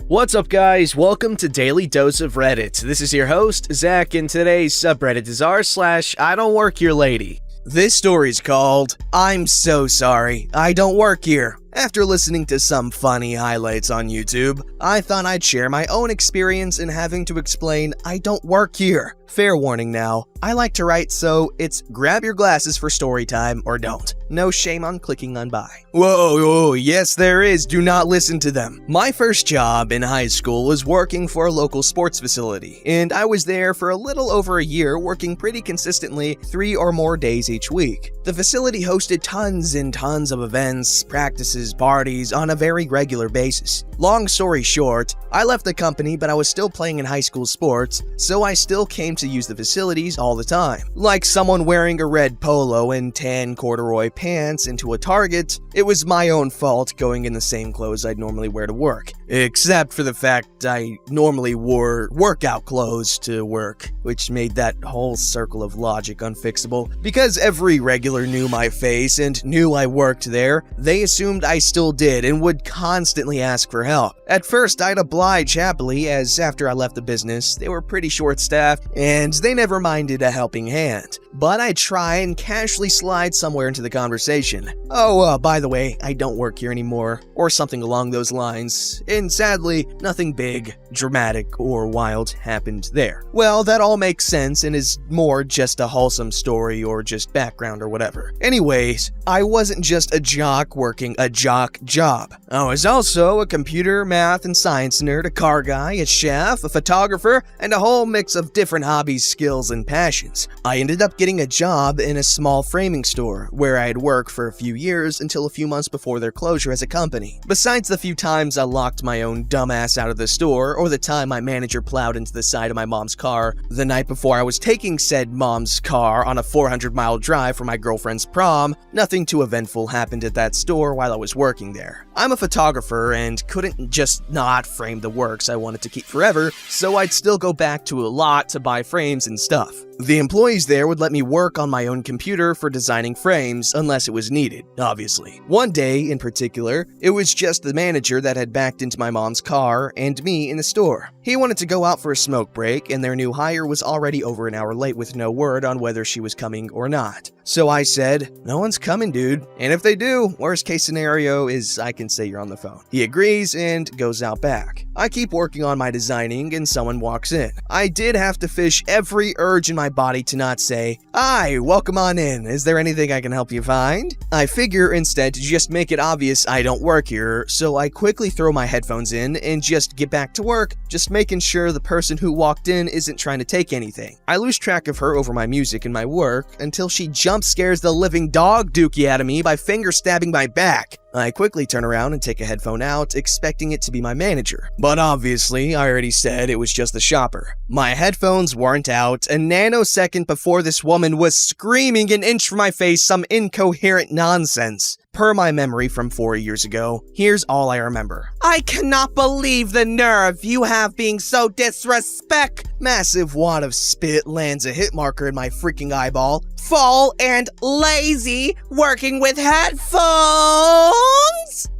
What's up, guys? Welcome to Daily Dose of Reddit. This is your host, Zach, and today's subreddit is r/IDontWorkHereLady. This story's called, I'm so sorry, I don't work here. After listening to some funny highlights on YouTube, I thought I'd share my own experience in having to explain I don't work here. Fair warning now, I like to write, so it's grab your glasses for story time or don't. No shame on clicking on buy. Whoa, yes there is, do not listen to them. My first job in high school was working for a local sports facility, and I was there for a little over a year working pretty consistently 3 or more days each week. The facility hosted tons and tons of events, practices, parties on a very regular basis. Long story short, I left the company but I was still playing in high school sports, so I still came to use the facilities all the time. Like someone wearing a red polo and tan corduroy pants into a Target, it was my own fault going in the same clothes I'd normally wear to work. Except for the fact I normally wore workout clothes to work, which made that whole circle of logic unfixable. Because every regular knew my face and knew I worked there, they assumed I still did and would constantly ask for help. At first, I'd oblige happily, as after I left the business, they were pretty short-staffed and they never minded a helping hand. But I'd try and casually slide somewhere into the conversation. By the way, I don't work here anymore, or something along those lines. And sadly, nothing big, dramatic, or wild happened there. Well, that all makes sense and is more just a wholesome story or just background or whatever. Anyways, I wasn't just a jock working a jock job. I was also a computer, math, and science nerd, a car guy, a chef, a photographer, and a whole mix of different hobbies, skills, and passions. I ended up getting a job in a small framing store, where I'd worked for a few years until a few months before their closure as a company. Besides the few times I locked my own dumbass out of the store, or the time my manager plowed into the side of my mom's car the night before I was taking said mom's car on a 400-mile drive for my girlfriend's prom, nothing too eventful happened at that store while I was working there. I'm a photographer and couldn't just not frame the works I wanted to keep forever, so I'd still go back to a lot to buy frames and stuff. The employees there would let me work on my own computer for designing frames unless it was needed, obviously. One day, in particular, it was just the manager that had backed into my mom's car and me in the store. He wanted to go out for a smoke break, and their new hire was already over an hour late with no word on whether she was coming or not. So I said, "No one's coming, dude. And if they do, worst case scenario is I can say you're on the phone." He agrees and goes out back. I keep working on my designing and someone walks in. I did have to fish every urge in my body to not say, "Hi, welcome on in. Is there anything I can help you find?" I figure instead to just make it obvious I don't work here, so I quickly throw my headphones in and just get back to work, just making sure the person who walked in isn't trying to take anything. I lose track of her over my music and my work until she jump scares the living dog dookie out of me by finger stabbing my back. I quickly turn around and take a headphone out, expecting it to be my manager. But obviously, I already said it was just the shopper. My headphones weren't out a nanosecond before this woman was screaming an inch from my face some incoherent nonsense. Per my memory from 4 years ago, here's all I remember. "I cannot believe the nerve you have being so disrespect." Massive wad of spit lands a hit marker in my freaking eyeball. "Full and lazy working with headphones."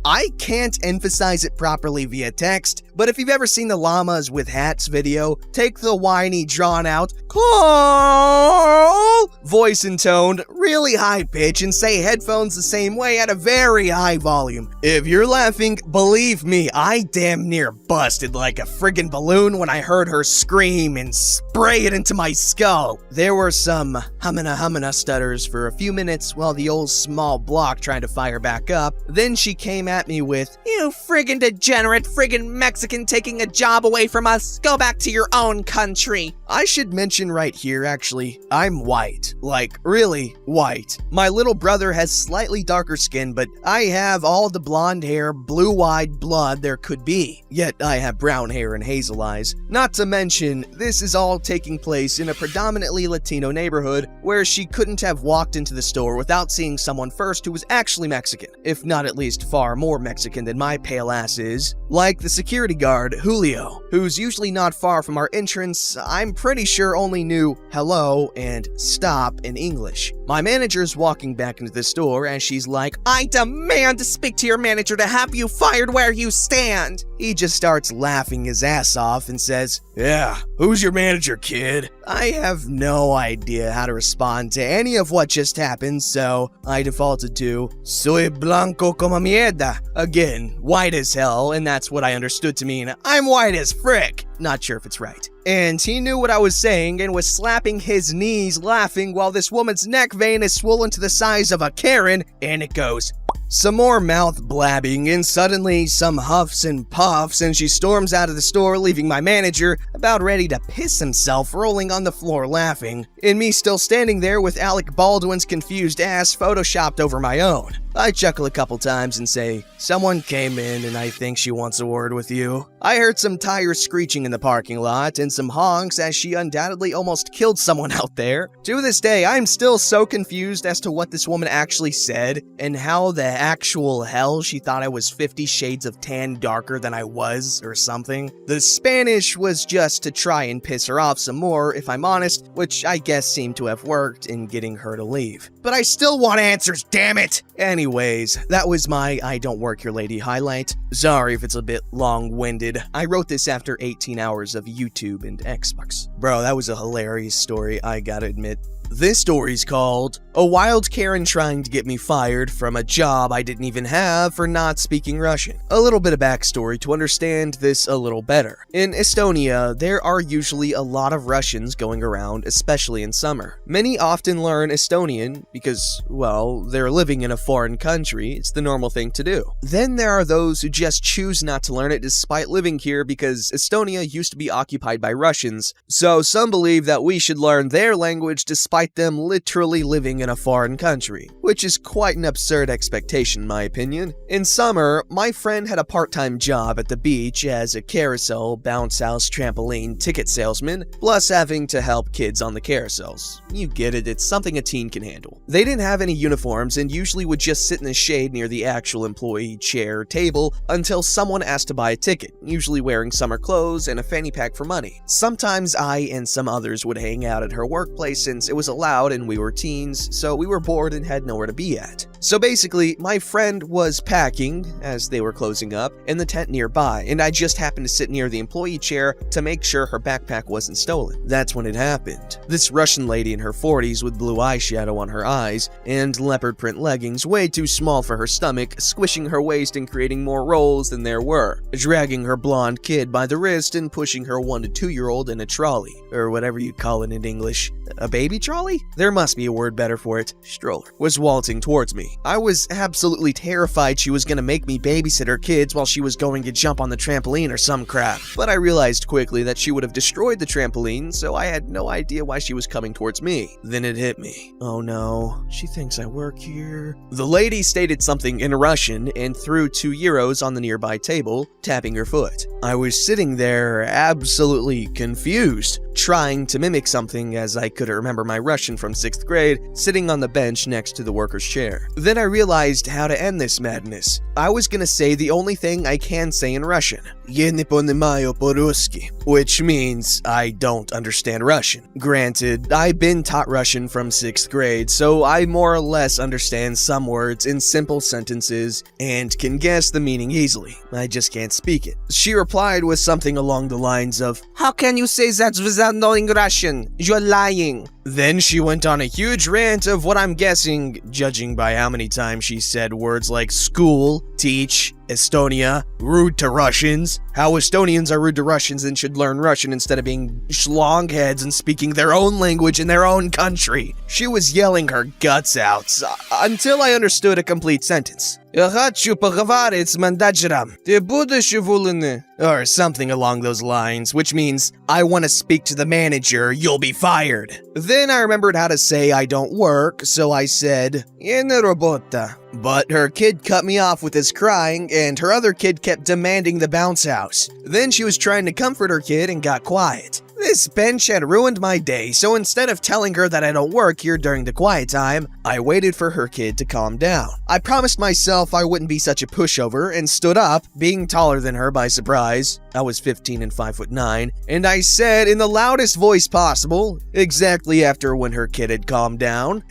I can't emphasize it properly via text, but if you've ever seen the llamas with hats video, take the whiny, drawn-out call voice and tone, really high pitch, and say headphones the same way at a very high volume. If you're laughing, believe me, I damn near busted like a friggin' balloon when I heard her scream and spray it into my skull. There were some humana stutters for a few minutes while the old small block tried to fire back up. Then she came at me with, "You friggin' degenerate friggin' Mexican taking a job away from us. Go back to your own country." I should mention right here, actually, I'm white. Like, really white. My little brother has slightly darker skin, but I have all the blonde hair, blue-eyed blood there could be. Yet I have brown hair and hazel eyes. Not to mention, this is all taking place in a predominantly Latino neighborhood where she couldn't have walked into the store without seeing someone first who was actually Mexican, if not at least far more Mexican than my pale ass is. Like the security guard, Julio, who's usually not far from our entrance. I'm pretty sure only knew hello and stop in English. My manager's walking back into the store as she's like, "I demand to speak to your manager to have you fired where you stand." He just starts laughing his ass off and says, "Yeah, who's your manager, kid?" I have no idea how to respond to any of what just happened, so I defaulted to, "Soy blanco como mierda." Again, white as hell, and that's what I understood to mean, "I'm white as frick." Not sure if it's right. And he knew what I was saying and was slapping his knees laughing while this woman's neck vein is swollen to the size of a Karen, and it goes. Some more mouth blabbing, and suddenly some huffs and puffs, and she storms out of the store, leaving my manager about ready to piss himself, rolling on the floor laughing, and me still standing there with Alec Baldwin's confused ass photoshopped over my own. I chuckle a couple times and say, "Someone came in and I think she wants a word with you." I heard some tires screeching in the parking lot and some honks as she undoubtedly almost killed someone out there. To this day, I'm still so confused as to what this woman actually said and how the actual hell she thought I was 50 shades of tan darker than I was or something. The Spanish was just to try and piss her off some more, if I'm honest, which I guess seemed to have worked in getting her to leave. But I still want answers, damn it! Anyways, that was my I Don't Work Here Lady highlight. Sorry if it's a bit long-winded. I wrote this after 18 hours of YouTube and Xbox. Bro, that was a hilarious story, I gotta admit. This story's called A Wild Karen Trying to Get Me Fired from a Job I Didn't Even Have for Not Speaking Russian. A little bit of backstory to understand this a little better. In Estonia, there are usually a lot of Russians going around, especially in summer. Many often learn Estonian because, well, they're living in a foreign country. It's the normal thing to do. Then there are those who just choose not to learn it despite living here because Estonia used to be occupied by Russians, so some believe that we should learn their language despite them literally living in a foreign country, which is quite an absurd expectation in my opinion. In summer, my friend had a part-time job at the beach as a carousel, bounce house, trampoline, ticket salesman, plus having to help kids on the carousels. You get it, it's something a teen can handle. They didn't have any uniforms and usually would just sit in the shade near the actual employee chair or table until someone asked to buy a ticket, usually wearing summer clothes and a fanny pack for money. Sometimes I and some others would hang out at her workplace since it was allowed and we were teens, so we were bored and had nowhere to be at. So basically, my friend was packing as they were closing up in the tent nearby, and I just happened to sit near the employee chair to make sure her backpack wasn't stolen. That's when it happened. This Russian lady in her 40s with blue eyeshadow on her eyes and leopard print leggings way too small for her stomach, squishing her waist and creating more rolls than there were, dragging her blonde kid by the wrist and pushing her 1 to 2-year-old in a trolley, or whatever you call it in English. A baby trolley? There must be a word better for it. Stroller. Was waltzing towards me. I was absolutely terrified she was gonna make me babysit her kids while she was going to jump on the trampoline or some crap. But I realized quickly that she would have destroyed the trampoline, so I had no idea why she was coming towards me. Then it hit me. Oh no, she thinks I work here. The lady stated something in Russian and threw 2 euros on the nearby table, tapping her foot. I was sitting there absolutely confused, trying to mimic something as I couldn't remember my Russian from 6th grade, sitting on the bench next to the worker's chair. Then I realized how to end this madness. I was gonna say the only thing I can say in Russian, "Я не понимаю по-русски," which means I don't understand Russian. Granted, I've been taught Russian from 6th grade, so I more or less understand some words in simple sentences and can guess the meaning easily. I just can't speak it. She replied with something along the lines of, "How can you say that without knowing Russian? You're lying." Then she went on a huge rant of what I'm guessing, judging by how many times she said words like school, teach, Estonia, rude to Russians, how Estonians are rude to Russians and should learn Russian instead of being schlongheads and speaking their own language in their own country. She was yelling her guts out until I understood a complete sentence. "Я хочу поговорить с менеджером. Ты будешь уволены?" Or something along those lines, which means, "I want to speak to the manager, you'll be fired." Then I remembered how to say I don't work, so I said, "Я не работаю." But her kid cut me off with his crying, and her other kid kept demanding the bounce house. Then she was trying to comfort her kid and got quiet. This bench had ruined my day, so instead of telling her that I don't work here during the quiet time, I waited for her kid to calm down. I promised myself I wouldn't be such a pushover and stood up, being taller than her by surprise. I was 15 and 5'9", and I said in the loudest voice possible, exactly after when her kid had calmed down,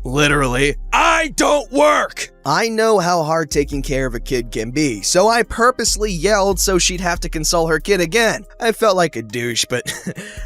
literally, I don't work! I know how hard taking care of a kid can be, so I purposely yelled so she'd have to console her kid again. I felt like a douche, but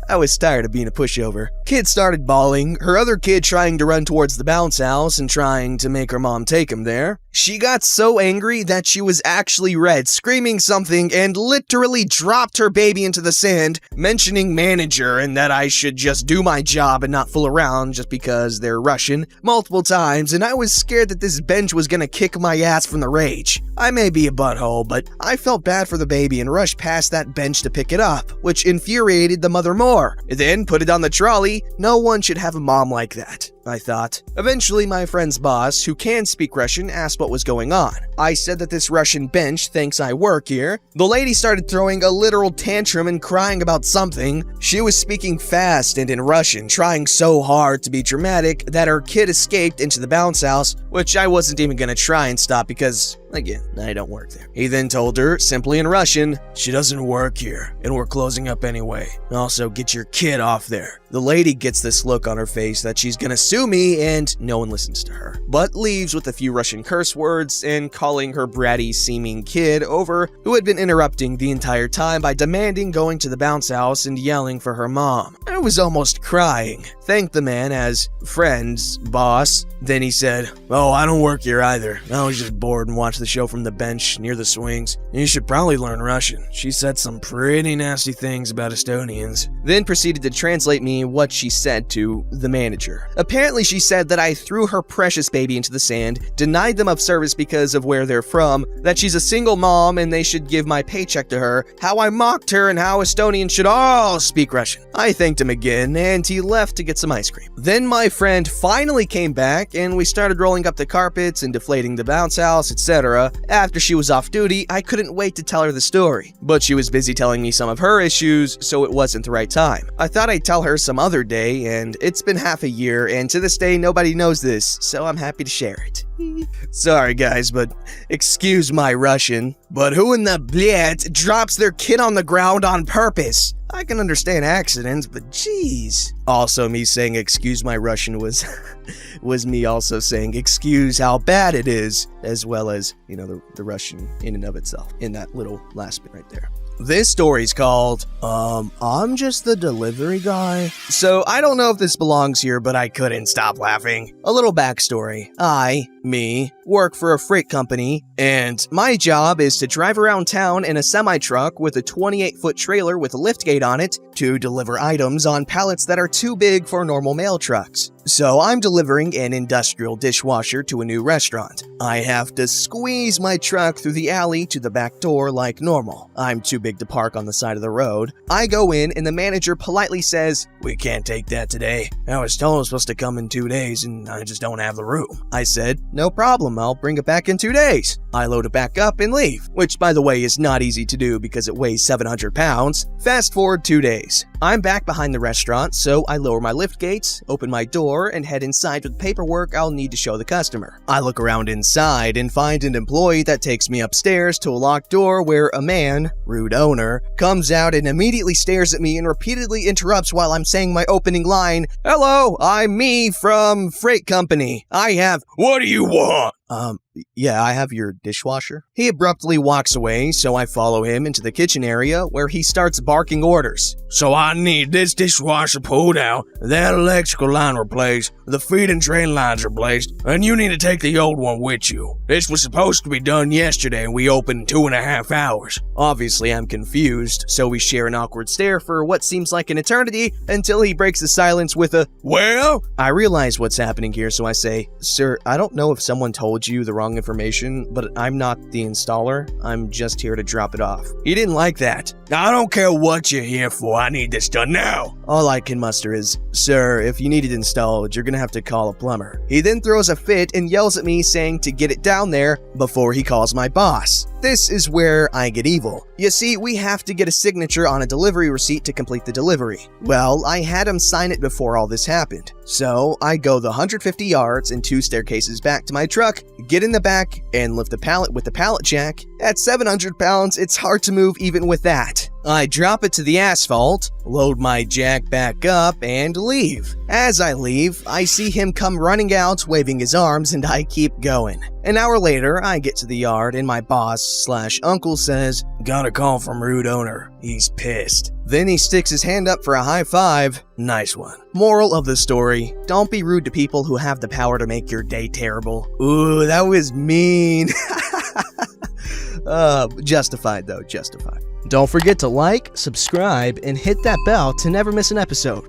I was tired of being a pushover. Kid started bawling, her other kid trying to run towards the bounce house and trying to make her mom take him there. She got so angry that she was actually red, screaming something, and literally dropped her baby into the sand, mentioning manager and that I should just do my job and not fool around just because they're Russian multiple times, and I was scared that this bench was gonna kick my ass from the rage. I may be a butthole, but I felt bad for the baby and rushed past that bench to pick it up, which infuriated the mother more. Then put it on the trolley. No one should have a mom like that, I thought. Eventually, my friend's boss, who can speak Russian, asked what was going on. I said that this Russian bench thinks I work here. The lady started throwing a literal tantrum and crying about something. She was speaking fast and in Russian, trying so hard to be dramatic that her kid escaped into the bounce house, which I wasn't even gonna try and stop because, again, I don't work there. He then told her, simply in Russian, she doesn't work here, and we're closing up anyway. Also, get your kid off there. The lady gets this look on her face that she's gonna sue me, and no one listens to her, but leaves with a few Russian curse words and calling her bratty-seeming kid over, who had been interrupting the entire time by demanding going to the bounce house and yelling for her mom. I was almost crying. Thanked the man as friend's boss. Then he said, "Oh, I don't work here either. I was just bored and watched the show from the bench near the swings. You should probably learn Russian. She said some pretty nasty things about Estonians." Then proceeded to translate me what she said to the manager. Apparently she said that I threw her precious baby into the sand, denied them of service because of where they're from, that she's a single mom and they should give my paycheck to her, how I mocked her and how Estonians should all speak Russian. I thanked him again and he left to get some ice cream. Then my friend finally came back and we started rolling up the carpets and deflating the bounce house, etc. After she was off duty, I couldn't wait to tell her the story, but she was busy telling me some of her issues, so it wasn't the right time. I thought I'd tell her some other day, and it's been half a year, and to this day nobody knows this, so I'm happy to share it. Sorry guys, but excuse my Russian, but who in the bled drops their kid on the ground on purpose? I can understand accidents, but geez. Also, me saying excuse my Russian was me also saying excuse how bad it is, as well as, you know, the Russian in and of itself, in that little last bit right there. This story's called, I'm just the delivery guy. So I don't know if this belongs here, but I couldn't stop laughing. A little backstory. Me, work for a freight company, and my job is to drive around town in a semi-truck with a 28-foot trailer with a liftgate on it to deliver items on pallets that are too big for normal mail trucks. So I'm delivering an industrial dishwasher to a new restaurant. I have to squeeze my truck through the alley to the back door like normal. I'm too big to park on the side of the road. I go in and the manager politely says, "We can't take that today. I was told I was supposed to come in 2 days and I just don't have the room." I said, "No problem, I'll bring it back in 2 days." I load it back up and leave, which by the way is not easy to do because it weighs 700 pounds. Fast forward 2 days. I'm back behind the restaurant, so I lower my lift gates, open my door, and head inside with paperwork I'll need to show the customer. I look around inside and find an employee that takes me upstairs to a locked door where a man, rude owner, comes out and immediately stares at me and repeatedly interrupts while I'm saying my opening line, "Hello, I'm me from Freight Company. I have..." "What do you want?" Yeah, I have your dishwasher." He abruptly walks away, so I follow him into the kitchen area where he starts barking orders. "So I need this dishwasher pulled out, that electrical line replaced, the feed and drain lines replaced, and you need to take the old one with you. This was supposed to be done yesterday and we opened in 2.5 hours. Obviously, I'm confused, so we share an awkward stare for what seems like an eternity until he breaks the silence with a, "Well?" I realize what's happening here, so I say, "Sir, I don't know if someone told told you the wrong information, but I'm not the installer. I'm just here to drop it off. He didn't like that. I don't care what you're here for. I need this done now. All I can muster is, sir, if you need it installed, you're gonna have to call a plumber. He then throws a fit and yells at me saying to get it down there before he calls my boss. This is where I get evil. You see, we have to get a signature on a delivery receipt to complete the delivery. Well, I had him sign it before all this happened. So I go the 150 yards and 2 staircases back to my truck, get in the back, and lift the pallet with the pallet jack. At 700 pounds, it's hard to move even with that. I drop it to the asphalt, load my jack back up, and leave. As I leave, I see him come running out, waving his arms, and I keep going. An hour later, I get to the yard, and my boss/uncle says, "Got a call from rude owner. He's pissed." Then he sticks his hand up for a high five. Nice one. Moral of the story, don't be rude to people who have the power to make your day terrible. Ooh, that was mean. Justified though, justified. Don't forget to like, subscribe, and hit that bell to never miss an episode.